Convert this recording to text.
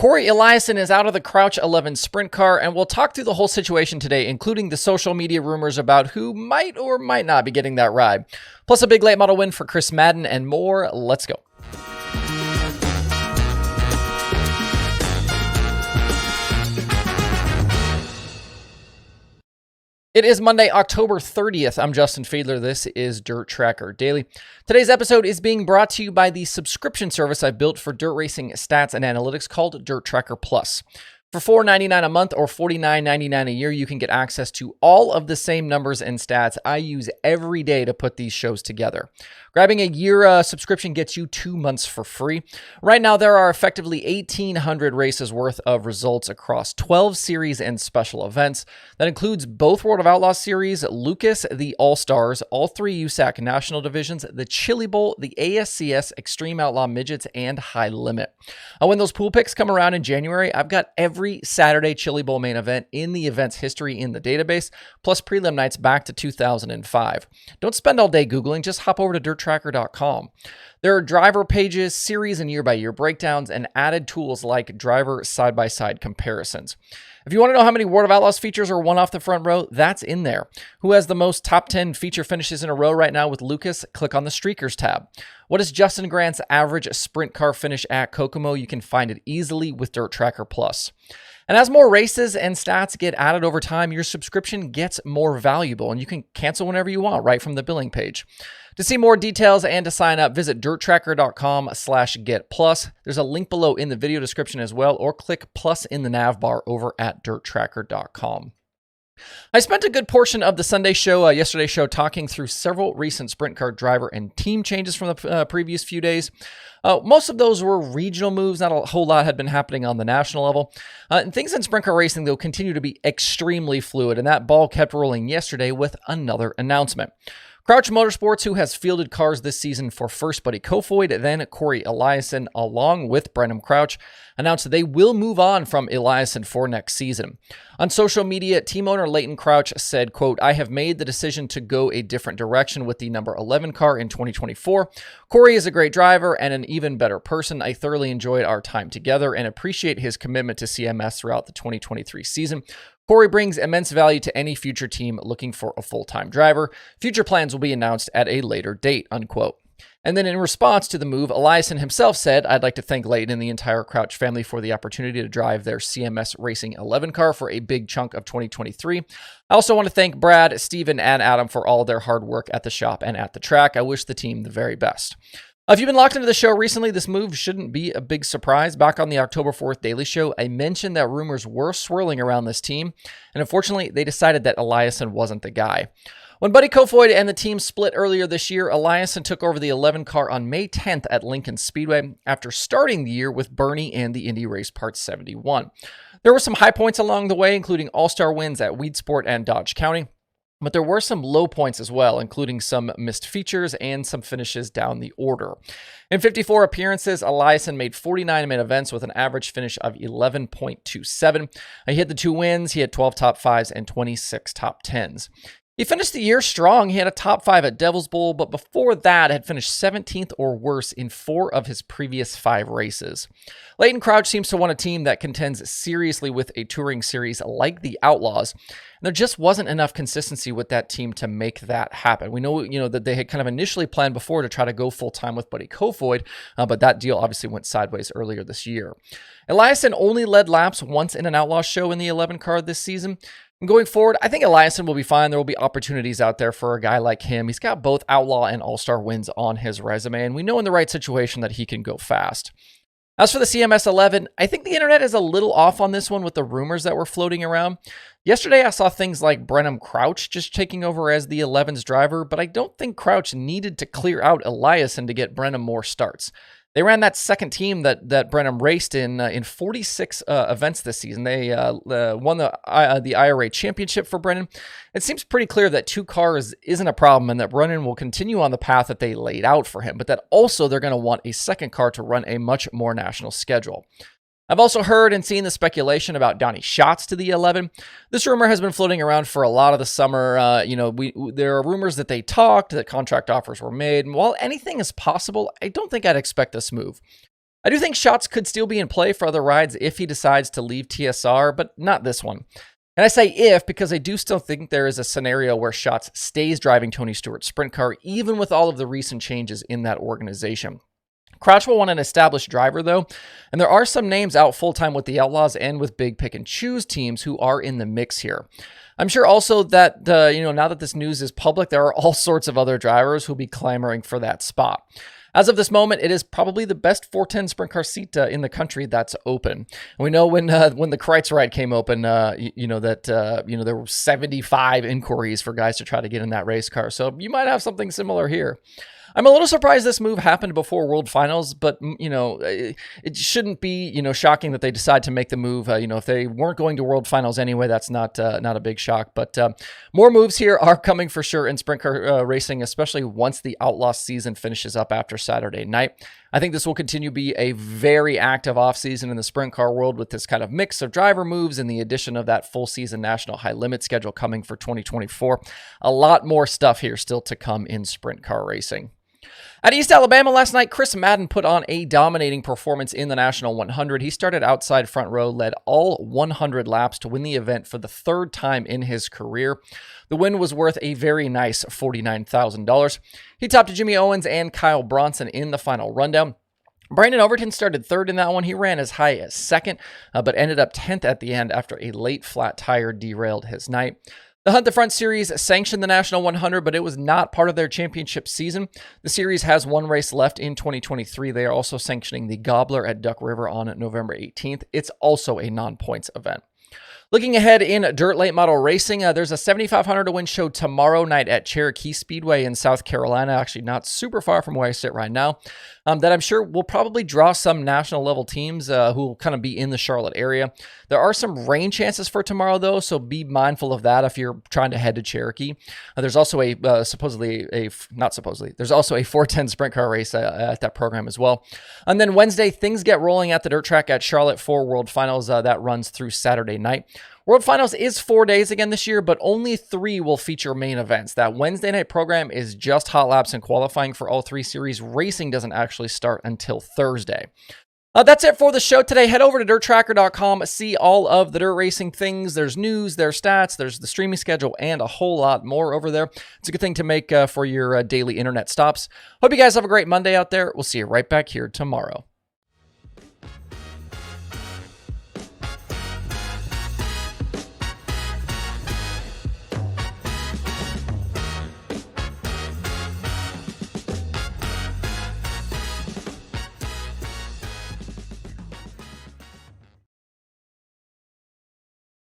Cory Eliason is out of the Crouch 11 sprint car, and we'll talk through the whole situation today, including the social media rumors about who might or might not be getting that ride. Plus a big late model win for Chris Madden and more. Let's go. It is Monday, October 30th. I'm Justin Fiedler. This is Dirt Tracker Daily. Today's episode is being brought to you by the subscription service I built for dirt racing stats and analytics called DIRTRACKR Plus. For $4.99 a month or $49.99 a year, you can get access to all of the same numbers and stats I use every day to put these shows together. Grabbing a year subscription gets you 2 months for free. Right now, there are effectively 1,800 races worth of results across 12 series and special events. That includes both World of Outlaws series, Lucas, the All-Stars, all three USAC national divisions, the Chili Bowl, the ASCS, Extreme Outlaw Midgets, and High Limit. When those pool picks come around in January, I've got every Saturday Chili Bowl main event in the event's history in the database, plus prelim nights back to 2005. Don't spend all day Googling, just hop over to DIRTRACKR.com. There are driver pages, series and year-by-year breakdowns, and added tools like driver side-by-side comparisons. If you want to know how many World of Outlaws features are one off the front row, that's in there. Who has the most top 10 feature finishes in a row right now with Lucas? Click on the Streakers tab. What is Justin Grant's average sprint car finish at Kokomo? You can find it easily with DIRTRACKR Plus. And as more races and stats get added over time, your subscription gets more valuable, and you can cancel whenever you want right from the billing page. To see more details and to sign up, visit DIRTRACKR.com/getplus. There's a link below in the video description as well, or click plus in the nav bar over at DIRTRACKR.com. I spent a good portion of the Sunday show, yesterday's show, talking through several recent sprint car driver and team changes from the previous few days. Most of those were regional moves. Not a whole lot had been happening on the national level. And things in sprint car racing, though, continue to be extremely fluid, and that ball kept rolling yesterday with another announcement. Crouch Motorsports, who has fielded cars this season for first Buddy Kofoid, then Cory Eliason, along with Brenham Crouch, announced that they will move on from Eliason for next season. On social media, team owner Leighton Crouch said, quote, "I have made the decision to go a different direction with the number 11 car in 2024. Cory is a great driver and an even better person. I thoroughly enjoyed our time together and appreciate his commitment to CMS throughout the 2023 season. Cory brings immense value to any future team looking for a full-time driver. Future plans will be announced at a later date," unquote. And then in response to the move, Eliason himself said, "I'd like to thank Leighton and the entire Crouch family for the opportunity to drive their CMS Racing 11 car for a big chunk of 2023. I also want to thank Brad, Steven, and Adam for all their hard work at the shop and at the track. I wish the team the very best." If you've been locked into the show recently, this move shouldn't be a big surprise. Back on the October 4th Daily Show, I mentioned that rumors were swirling around this team, and unfortunately, they decided that Eliason wasn't the guy. When Buddy Kofoid and the team split earlier this year, Eliason took over the 11 car on May 10th at Lincoln Speedway after starting the year with Bernie and the Indy Race Part 71. There were some high points along the way, including all-star wins at Weedsport and Dodge County. But there were some low points as well, including some missed features and some finishes down the order. In 54 appearances, Eliason made 49 main events with an average finish of 11.27. He had the 2 wins, he had 12 top 5s and 26 top 10s. He finished the year strong. He had a top 5 at Devil's Bowl, but before that had finished 17th or worse in 4 of his previous 5 races. Leighton Crouch seems to want a team that contends seriously with a touring series like the Outlaws. And there just wasn't enough consistency with that team to make that happen. We know, that they had kind of initially planned before to try to go full-time with Buddy Kofoid, but that deal obviously went sideways earlier this year. Eliason only led laps once in an Outlaw show in the 11 car this season. And going forward, I think Eliason will be fine. There will be opportunities out there for a guy like him. He's got both Outlaw and All-Star wins on his resume, and we know in the right situation that he can go fast. As for the CMS 11, I think the internet is a little off on this one with the rumors that were floating around. Yesterday, I saw things like Brenham Crouch just taking over as the 11's driver, but I don't think Crouch needed to clear out Eliason to get Brenham more starts. They ran that second team that Brenham raced in 46 events this season. They won the IRA championship for Brennan. It seems pretty clear that 2 cars isn't a problem and that Brennan will continue on the path that they laid out for him, but that also they're going to want a second car to run a much more national schedule. I've also heard and seen the speculation about Donnie Schatz to the 11. This rumor has been floating around for a lot of the summer. There are rumors that they talked, that contract offers were made. And while anything is possible, I don't think I'd expect this move. I do think Schatz could still be in play for other rides if he decides to leave TSR, but not this one. And I say if because I do still think there is a scenario where Schatz stays driving Tony Stewart's sprint car, even with all of the recent changes in that organization. Crouch will want an established driver, though, and there are some names out full-time with the Outlaws and with big pick-and-choose teams who are in the mix here. I'm sure also that, now that this news is public, there are all sorts of other drivers who'll be clamoring for that spot. As of this moment, it is probably the best 410 sprint car seat in the country that's open. And we know when the Kreitz ride came open, there were 75 inquiries for guys to try to get in that race car. So you might have something similar here. I'm a little surprised this move happened before World Finals, but, it shouldn't be, shocking that they decide to make the move. If they weren't going to World Finals anyway, that's not a big shock. But more moves here are coming for sure in sprint car racing, especially once the Outlaw season finishes up after Saturday night. I think this will continue to be a very active offseason in the sprint car world with this kind of mix of driver moves and the addition of that full season national high limit schedule coming for 2024. A lot more stuff here still to come in sprint car racing. At East Alabama last night, Chris Madden put on a dominating performance in the National 100. He started outside front row, led all 100 laps to win the event for the third time in his career. The win was worth a very nice $49,000. He topped Jimmy Owens and Kyle Bronson in the final rundown. Brandon Overton started third in that one. He ran as high as second, but ended up 10th at the end after a late flat tire derailed his night. The Hunt the Front Series sanctioned the National 100, but it was not part of their championship season. The series has one race left in 2023. They are also sanctioning the Gobbler at Duck River on November 18th. It's also a non-points event. Looking ahead in dirt late model racing, there's a 7,500 to win show tomorrow night at Cherokee Speedway in South Carolina, actually not super far from where I sit right now, that I'm sure will probably draw some national level teams who will kind of be in the Charlotte area. There are some rain chances for tomorrow though, so be mindful of that if you're trying to head to Cherokee. There's also there's also a 410 sprint car race at that program as well. And then Wednesday, things get rolling at the dirt track at Charlotte for World Finals. That runs through Saturday night. World Finals is 4 days again this year, but only 3 will feature main events. That Wednesday night program is just hot laps and qualifying for all 3 series. Racing doesn't actually start until Thursday. That's it for the show today. Head over to DIRTRACKR.com, see all of the dirt racing things. There's news, there's stats, there's the streaming schedule, and a whole lot more over there. It's a good thing to make for your daily internet stops. Hope you guys have a great Monday out there. We'll see you right back here tomorrow.